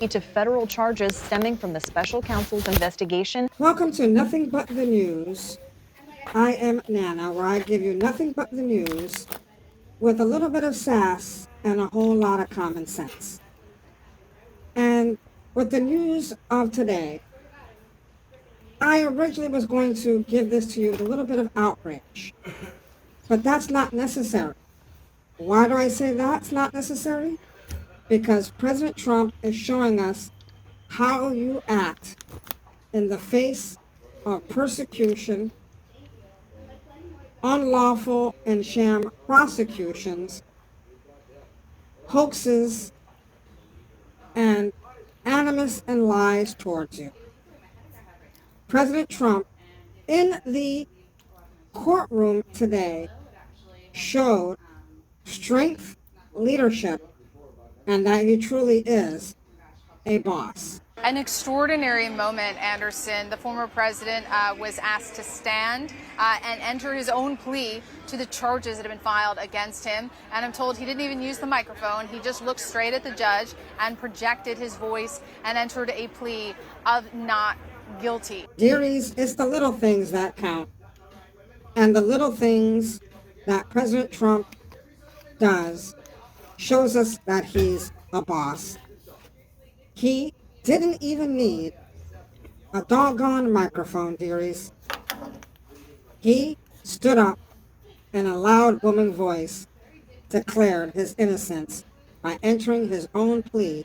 to federal charges stemming from the special counsel's investigation. Welcome to Nothing But the News. I am Nana, where I give you nothing but the news with a little bit of sass and a whole lot of common sense. And with the news of today, I originally was going to give this to you with a little bit of outrage, but that's not necessary. Why do I say that's not necessary? Because President Trump is showing us how you act in the face of persecution, unlawful and sham prosecutions, hoaxes, and animus and lies towards you. President Trump, in the courtroom today, showed strength, leadership, and that he truly is a boss. An extraordinary moment, Anderson. The former president was asked to stand and enter his own plea to the charges that have been filed against him. And I'm told he didn't even use the microphone. He just looked straight at the judge and projected his voice and entered a plea of not guilty. Dearies, it's the little things that count. And the little things that President Trump does shows us that he's a boss. He didn't even need a doggone microphone, dearies. He stood up and a loud woman voice declared his innocence by entering his own plea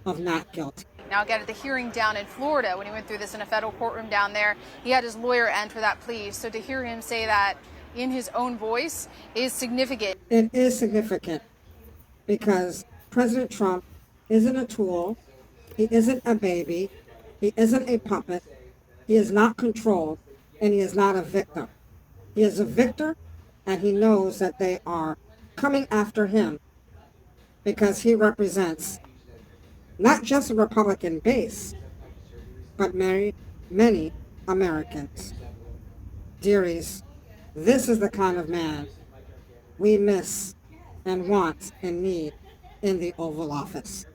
of not guilty. Now, again, at the hearing down in Florida, when he went through this in a federal courtroom down there, he had his lawyer enter that plea. So to hear him say that in his own voice is significant. It is significant because President Trump isn't a tool. He isn't a baby. He isn't a puppet. He is not controlled, and he is not a victim. He is a victor, and he knows that they are coming after him because he represents not just a Republican base, but many, many Americans. Dearies, this is the kind of man we miss and want and need in the Oval Office.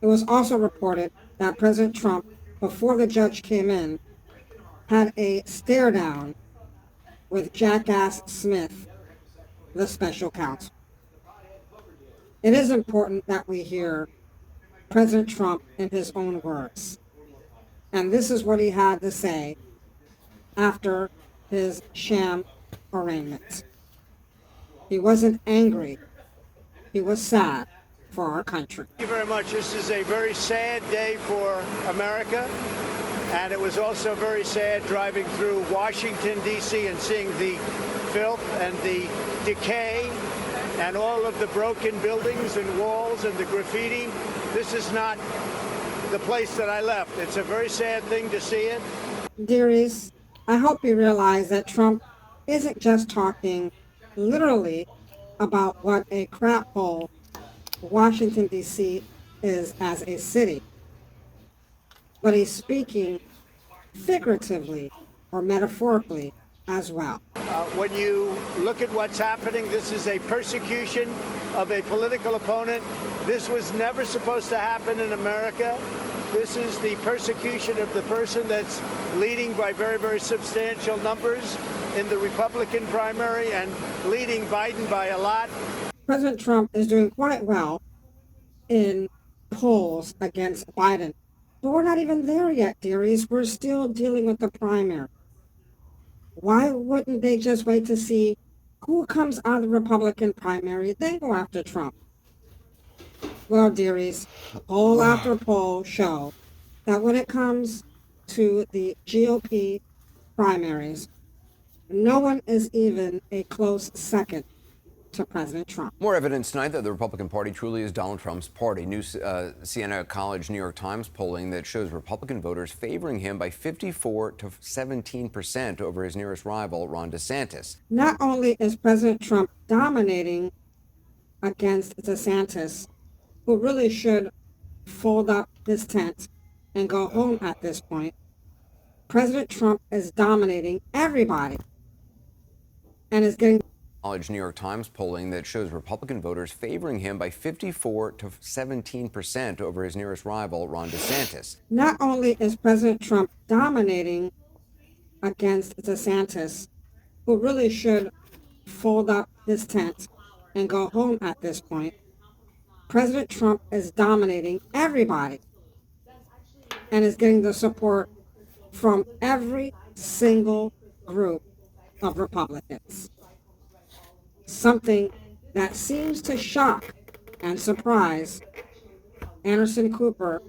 It was also reported that President Trump, before the judge came in, had a stare down with Jackass Smith, the special counsel. It is important that we hear President Trump in his own words. And this is what he had to say after his sham arraignment. He wasn't angry. He was sad for our country. Thank you very much. This is a very sad day for America. And it was also very sad driving through Washington, D.C. and seeing the filth and the decay and all of the broken buildings and walls and the graffiti. This is not the place that I left. It's a very sad thing to see it. Dearies, I hope you realize that Trump isn't just talking literally about what a crap hole Washington, D.C. is as a city, but he's speaking figuratively or metaphorically as well. When you look at what's happening, this is a persecution of a political opponent. This was never supposed to happen in America. This is the persecution of the person that's leading by very, very substantial numbers in the Republican primary and leading Biden by a lot. President Trump is doing quite well in polls against Biden. But we're not even there yet, dearies. We're still dealing with the primary. Why wouldn't they just wait to see who comes out of the Republican primary, then go after Trump? Well, dearies, poll after poll show that when it comes to the GOP primaries, no one is even a close second to President Trump. More evidence tonight that the Republican Party truly is Donald Trump's party. New Siena College New York Times polling that shows Republican voters favoring him by 54 to 17% over his nearest rival, Ron DeSantis. Not only is President Trump dominating against DeSantis, who really should fold up his tent and go home at this point, President Trump is dominating everybody and is getting College New York Times polling that shows Republican voters favoring him by 54 to 17% over his nearest rival, Ron DeSantis. Not only is President Trump dominating against DeSantis, who really should fold up his tent and go home at this point, President Trump is dominating everybody and is getting the support from every single group of Republicans. Something that seems to shock and surprise Anderson Cooper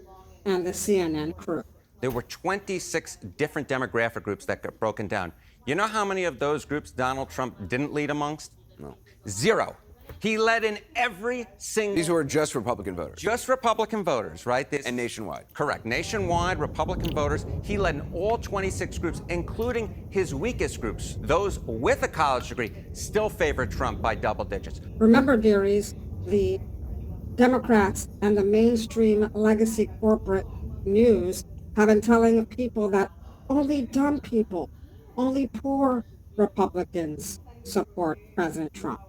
and the CNN crew. There were 26 different demographic groups that got broken down. You know how many of those groups Donald Trump didn't lead amongst? No. 0. He led in every single... These were just Republican voters. Just Republican voters, right? And nationwide. Correct. Nationwide, Republican voters. He led in all 26 groups, including his weakest groups. Those with a college degree still favor Trump by double digits. Remember, dearies, the Democrats and the mainstream legacy corporate news have been telling people that only dumb people, only poor Republicans support President Trump.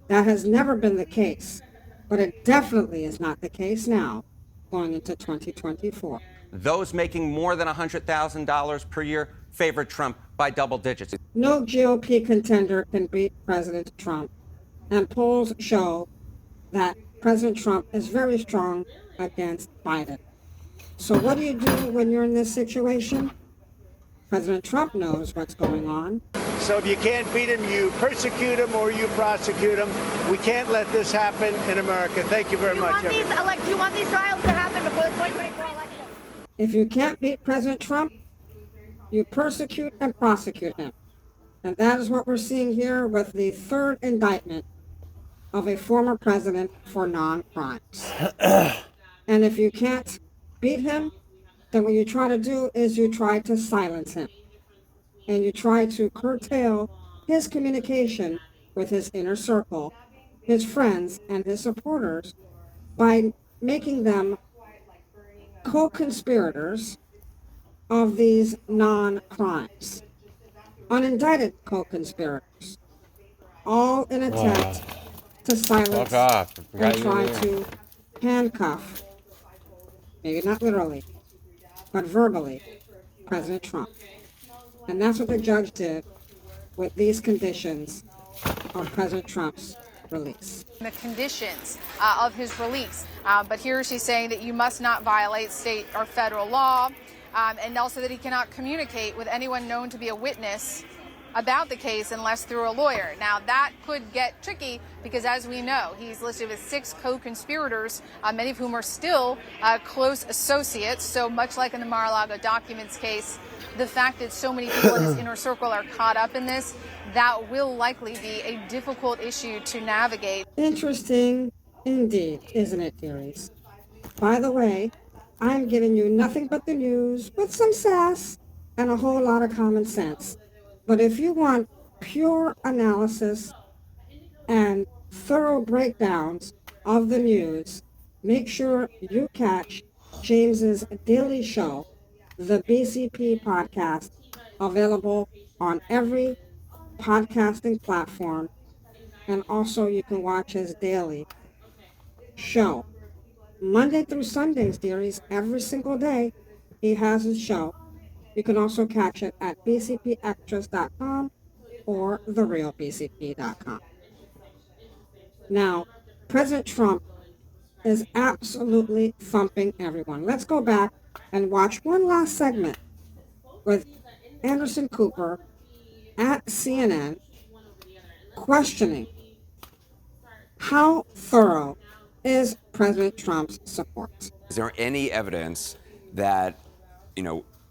That has never been the case, but it definitely is not the case now going into 2024. Those making more than $100,000 per year favor Trump by double digits. No GOP contender can beat President Trump, and polls show that President Trump is very strong against Biden. So what do you do when you're in this situation? President Trump knows what's going on. So if you can't beat him, you persecute him or you prosecute him. We can't let this happen in America. Thank you very much. Do you want these trials to happen before the 2024 election? If you can't beat President Trump, you persecute and prosecute him. And that is what we're seeing here with the third indictment of a former president for non-crimes. And if you can't beat him, then what you try to do is you try to silence him. And you try to curtail his communication with his inner circle, his friends, and his supporters by making them co-conspirators of these non-crimes. Unindicted co-conspirators. All in attempt to silence and try to handcuff, maybe not literally, but verbally, President Trump. And that's what the judge did with these conditions of President Trump's release. The conditions of his release. But here she's saying that you must not violate state or federal law, and also that he cannot communicate with anyone known to be a witness about the case unless through a lawyer. Now, that could get tricky because, as we know, he's listed with 6 co-conspirators, many of whom are still close associates. So much like in the Mar-a-Lago documents case, the fact that so many people in his inner circle are caught up in this, that will likely be a difficult issue to navigate. Interesting indeed, isn't it, dearies? By the way, I'm giving you nothing but the news with some sass and a whole lot of common sense. But if you want pure analysis and thorough breakdowns of the news, make sure you catch James's daily show, the BCP podcast, available on every podcasting platform. And also you can watch his daily show. Monday through Sundays, dearies, every single day he has his show. You can also catch it at bcpextras.com or therealbcp.com. Now, President Trump is absolutely thumping everyone. Let's go back and watch one last segment with Anderson Cooper at CNN questioning how thorough is President Trump's support. Is there any evidence that,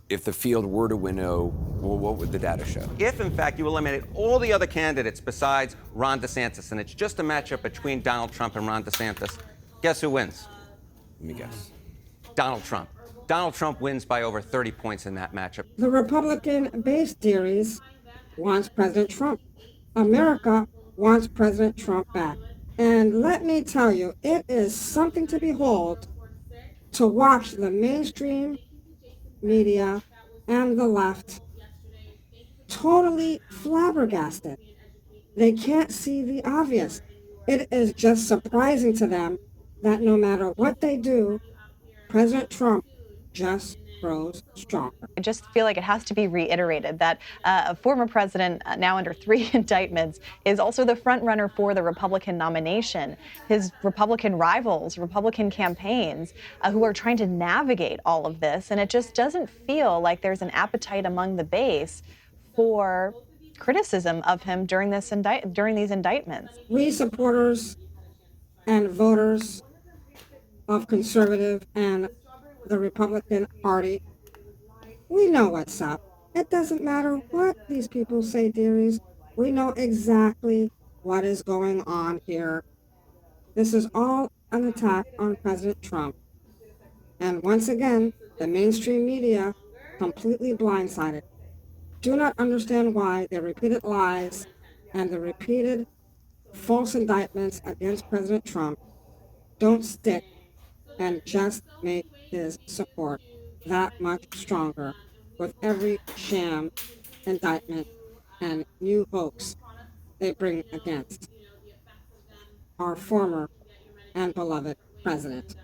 if the field were to winnow, well, what would the data show? If, in fact, you eliminate all the other candidates besides Ron DeSantis, and it's just a matchup between Donald Trump and Ron DeSantis, guess who wins? Let me guess. Donald Trump. Donald Trump wins by over 30 points in that matchup. The Republican-based theories wants President Trump. America wants President Trump back. And let me tell you, it is something to behold to watch the mainstream media and the left totally flabbergasted They can't see the obvious. It is just surprising to them that no matter what they do, President Trump just grows stronger. I just feel like it has to be reiterated that a former president, now under 3 indictments, is also the front runner for the Republican nomination. His Republican rivals, Republican campaigns, who are trying to navigate all of this, and it just doesn't feel like there's an appetite among the base for criticism of him during these indictments. We supporters and voters of conservative and the Republican Party, we know what's up. It doesn't matter what these people say, dearies. We know exactly what is going on here. This is all an attack on President Trump. And once again, the mainstream media completely blindsided. Do not understand why the repeated lies and the repeated false indictments against President Trump don't stick and just make his support that much stronger with every sham indictment and new hoax they bring against our former and beloved president,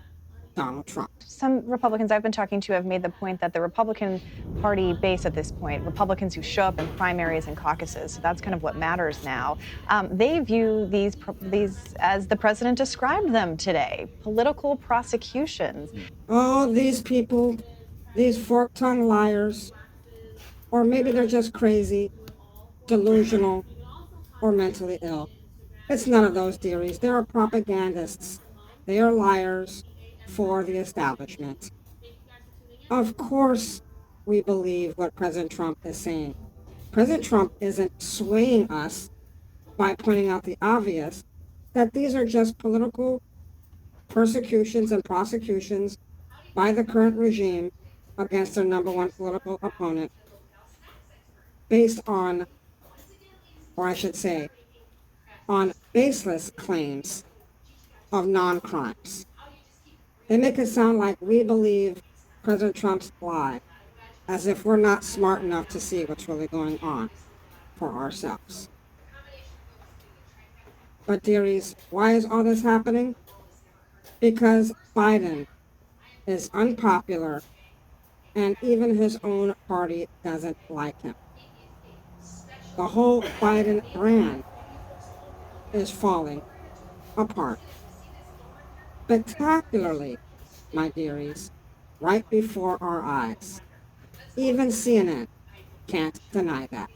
Donald Trump. Some Republicans I've been talking to have made the point that the Republican Party base at this point, Republicans who show up in primaries and caucuses, so that's kind of what matters now, they view these as the president described them today, political prosecutions. Oh, these people, these fork-tongued liars, or maybe they're just crazy, delusional, or mentally ill. It's none of those, dearies. They are propagandists. They are liars for the establishment. Of course, we believe what President Trump is saying. President Trump isn't swaying us by pointing out the obvious, that these are just political persecutions and prosecutions by the current regime against their number one political opponent based on, or I should say, on baseless claims of non-crimes. They make it sound like we believe President Trump's lie, as if we're not smart enough to see what's really going on for ourselves. But dearies, why is all this happening? Because Biden is unpopular and even his own party doesn't like him. The whole Biden brand is falling apart spectacularly, my dearies, right before our eyes. Even CNN can't deny that.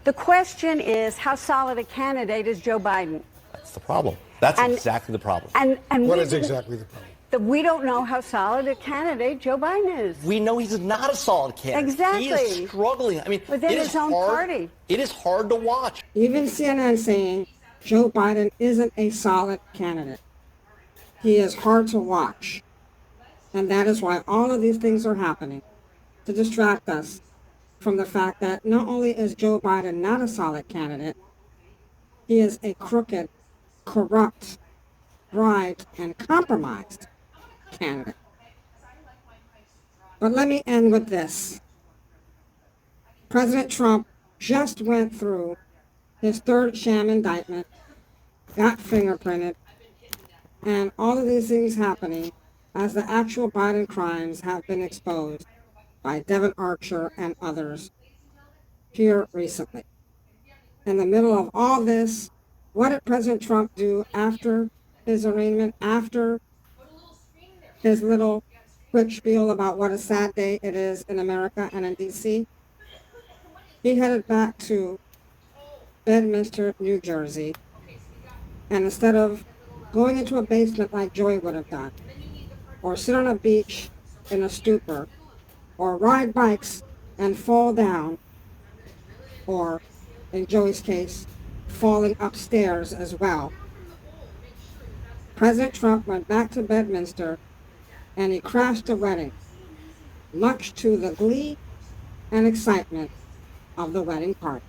The question is, how solid a candidate is Joe Biden? That's the problem. That's exactly the problem. And What is exactly the problem? that we don't know how solid a candidate Joe Biden is. We know he's not a solid candidate. Exactly. He is struggling. I mean, Within it his is own hard, party. It is hard to watch. Even CNN saying Joe Biden isn't a solid candidate. He is hard to watch. And that is why all of these things are happening, to distract us from the fact that not only is Joe Biden not a solid candidate, he is a crooked, corrupt, bribed, and compromised candidate. But let me end with this. President Trump just went through his third sham indictment, got fingerprinted, and all of these things happening as the actual Biden crimes have been exposed by Devin Archer and others here recently. In the middle of all this, what did President Trump do after his arraignment, after his little quick spiel about what a sad day it is in America and in D.C.? He headed back to Bedminster, New Jersey, and instead of going into a basement like Joy would have done, or sit on a beach in a stupor, or ride bikes and fall down, or, in Joey's case, falling upstairs as well, President Trump went back to Bedminster and he crashed a wedding, much to the glee and excitement of the wedding party.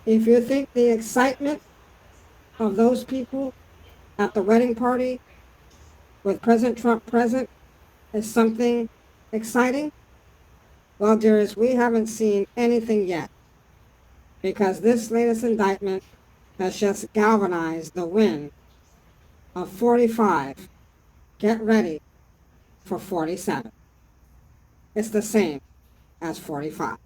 If you think the excitement of those people at the wedding party with President Trump present is something exciting, well, dearest, we haven't seen anything yet, because this latest indictment has just galvanized the wind of 45. Get ready for 47. It's the same as 45.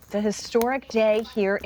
It's a historic day here.